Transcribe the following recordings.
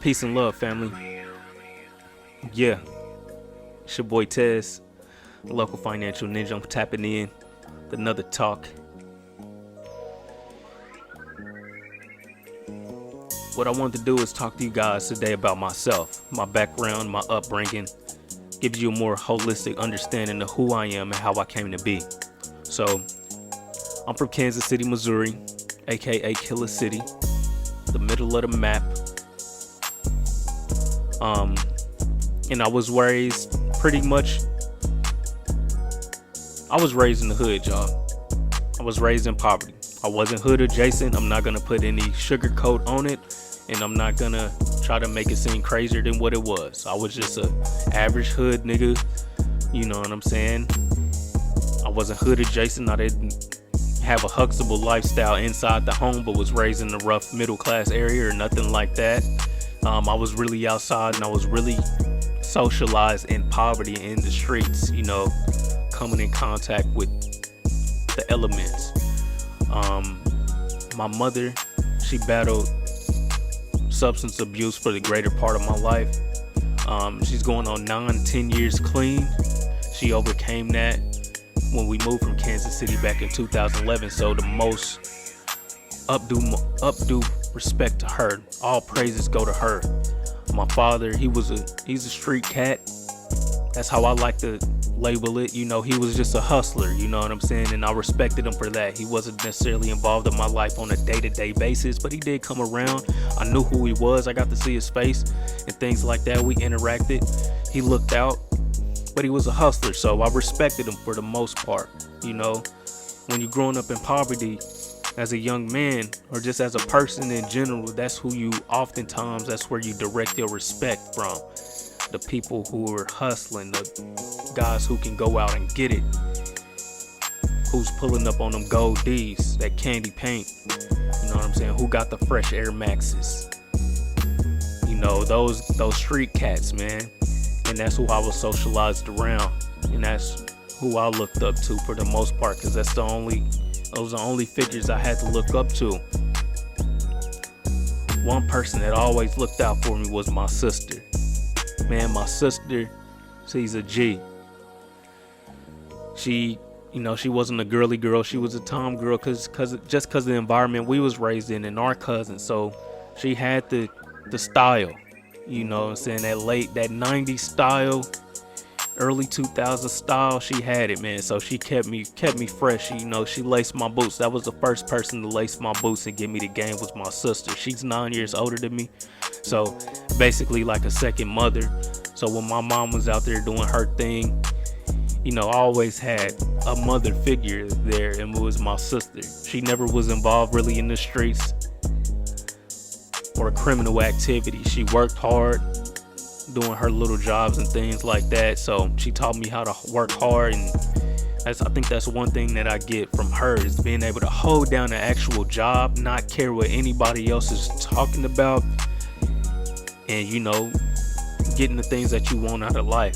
Peace and love, family. Yeah, it's your boy TEZ, the local financial ninja. I'm tapping in with another talk. What I wanted to do is talk to you guys today about myself, my background, my upbringing, gives you a more holistic understanding of who I am and how I came to be. So, I'm from Kansas City, Missouri, aka Killer City, the middle of the map. And I was raised I was raised in the hood, y'all. I was raised in poverty. I wasn't hood adjacent. I'm not gonna put any sugar coat on it, and I'm not gonna try to make it seem crazier than what it was. I was just a average hood nigga, you know what I'm saying? I wasn't hood adjacent. I didn't have a Huxtable lifestyle inside the home, but was raised in a rough middle class area or nothing like that. I was really outside, and I was really socialized in poverty in the streets, you know, coming in contact with the elements. My mother, she battled substance abuse for the greater part of my life. She's going on 9-10 years clean. She overcame that when we moved from Kansas City back in 2011. So the most updue respect to her. All praises go to her. My father, he's a street cat. That's how I like to label it. You know, he was just a hustler, you know what I'm saying? And I respected him for that. He wasn't necessarily involved in my life on a day-to-day basis, but he did come around. I knew who he was. I got to see his face and things like that. We interacted. He looked out, but he was a hustler, so I respected him for the most part. You know, when you're growing up in poverty as a young man, or just as a person in general, that's where you direct your respect from. The people who are hustling, the guys who can go out and get it, who's pulling up on them gold D's, that candy paint, you know what I'm saying, who got the fresh Air Maxes, you know, those street cats, man. And that's who I was socialized around, and that's who I looked up to for the most part, because those are the only figures I had to look up to. One person that always looked out for me was my sister. Man, my sister, she's a G. She wasn't a girly girl. She was a tom girl cause of the environment we was raised in and our cousins. So she had the style, you know what I'm saying? That 90s style, early 2000s style, she had it, man. So she kept me fresh. You know, she laced my boots. That was the first person to lace my boots and get me the game was my sister. She's 9 years older than me. So basically like a second mother. So when my mom was out there doing her thing, you know, I always had a mother figure there, and it was my sister. She never was involved really in the streets or criminal activity. She worked hard doing her little jobs and things like that. So she taught me how to work hard, and I think that's one thing that I get from her is being able to hold down an actual job, not care what anybody else is talking about, and you know, getting the things that you want out of life.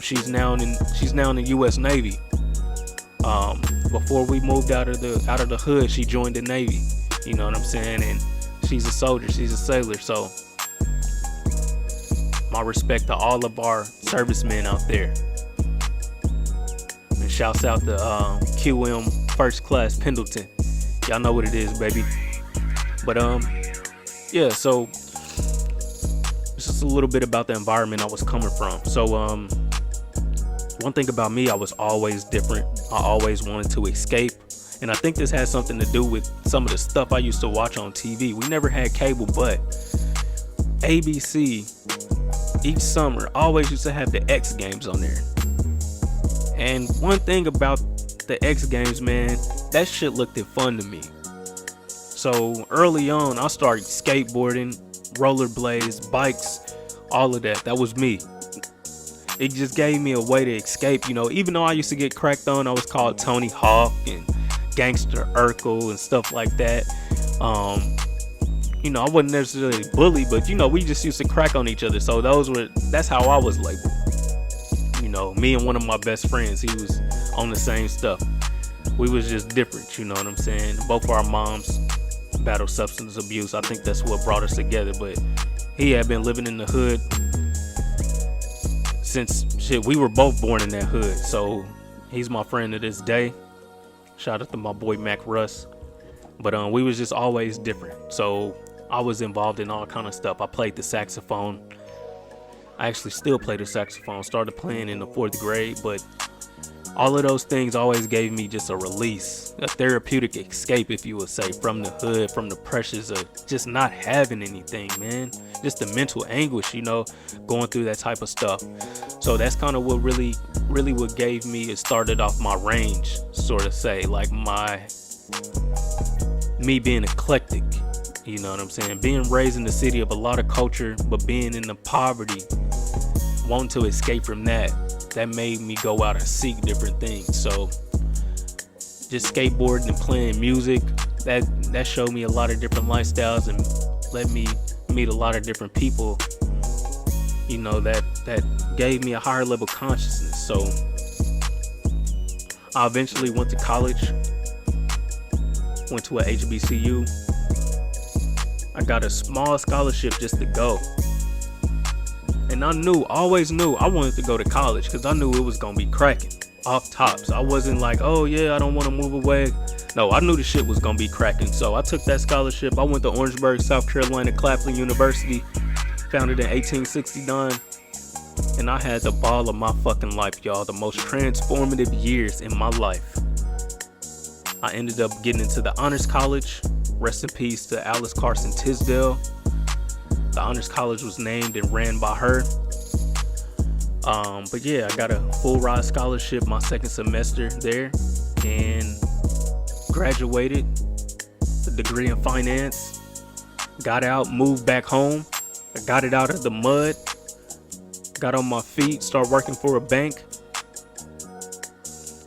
She's now in the U.S. Navy. Before we moved out of the hood, she joined the Navy. You know what I'm saying? And she's a soldier. She's a sailor. So my respect to all of our servicemen out there. And shouts out to QM First Class Pendleton. Y'all know what it is, baby. But yeah. So it's just a little bit about the environment I was coming from. So one thing about me, I was always different. I always wanted to escape. And I think this has something to do with some of the stuff I used to watch on TV. We never had cable, but ABC each summer always used to have the X Games on there. And one thing about the X Games, man, that shit looked fun to me. So early on, I started skateboarding, rollerblades, bikes, all of that. That was me. It just gave me a way to escape, you know. Even though I used to get cracked on, I was called Tony Hawk and Gangster Urkel and stuff like that. You know, I wasn't necessarily bullied, but you know, we just used to crack on each other. So that's how I was labeled. You know, me and one of my best friends, he was on the same stuff. We was just different, you know what I'm saying? Both of our moms battled substance abuse. I think that's what brought us together. But He had been living in the hood since shit. We were both born in that hood, so he's my friend to this day. Shout out to my boy Mac Russ. But we was just always different. So I was involved in all kind of stuff. I played the saxophone. I actually still play the saxophone. Started playing in the 4th grade, but all of those things always gave me just a release, a therapeutic escape, if you would say, from the hood, from the pressures of just not having anything, man. Just the mental anguish, going through that type of stuff. So that's kind of what really what gave me, it started off my range, sort of say, like me being eclectic, you know what I'm saying? Being raised in the city of a lot of culture, but being in the poverty, wanting to escape from that made me go out and seek different things. So just skateboarding and playing music, that showed me a lot of different lifestyles and let me meet a lot of different people, that gave me a higher level consciousness. So I eventually went to college, went to a HBCU. I got a small scholarship just to go. And I always knew I wanted to go to college because I knew it was going to be cracking off tops. I wasn't like, oh yeah, I don't want to move away. No, I knew the shit was going to be cracking. So I took that scholarship. I went to Orangeburg, South Carolina, Claflin University, founded in 1869. And I had the ball of my fucking life, y'all. The most transformative years in my life. I ended up getting into the Honors College. Rest in peace to Alice Carson Tisdale. The Honors College was named and ran by her. But yeah, I got a full ride scholarship my second semester there and graduated, a degree in finance, got out, moved back home. I got it out of the mud, got on my feet, started working for a bank,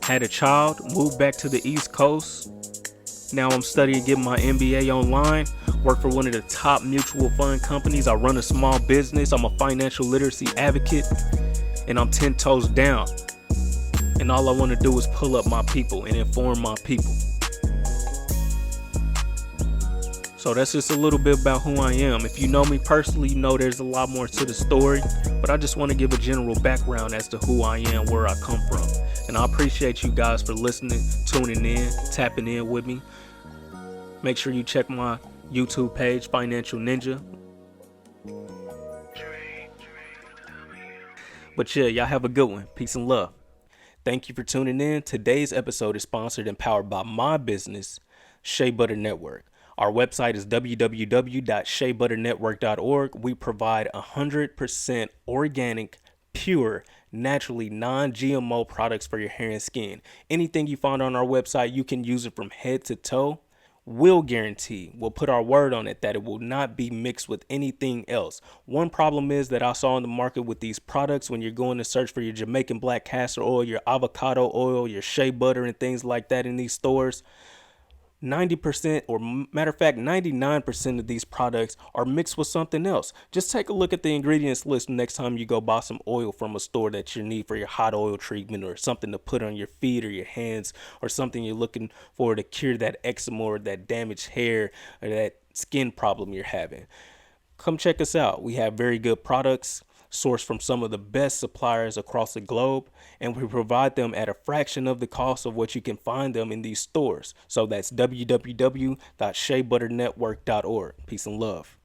had a child, moved back to the East Coast. Now I'm studying, getting my MBA online, work for one of the top mutual fund companies. I run a small business. I'm a financial literacy advocate, and I'm 10 toes down. And all I want to do is pull up my people and inform my people. So that's just a little bit about who I am. If you know me personally, you know there's a lot more to the story, but I just want to give a general background as to who I am, where I come from. And I appreciate you guys for listening, tuning in, tapping in with me. Make sure you check my YouTube page, Financial Ninja. But yeah, y'all have a good one. Peace and love. Thank you for tuning in. Today's episode is sponsored and powered by my business, Shea Butter Network. Our website is www.sheabutternetwork.org. We provide 100% organic, pure, naturally non-GMO products for your hair and skin. Anything you find on our website, you can use it from head to toe. We'll guarantee, we'll put our word on it, that it will not be mixed with anything else. One problem is that I saw in the market with these products, when you're going to search for your Jamaican black castor oil, your avocado oil, your shea butter and things like that in these stores, 90% or matter of fact 99% of these products are mixed with something else. Just take a look at the ingredients list next time you go buy some oil from a store that you need for your hot oil treatment, or something to put on your feet or your hands, or something you're looking for to cure that eczema or that damaged hair or that skin problem you're having. Come check us out. We have very good products sourced from some of the best suppliers across the globe, and we provide them at a fraction of the cost of what you can find them in these stores. So that's www.sheabutternetwork.org. Peace and love.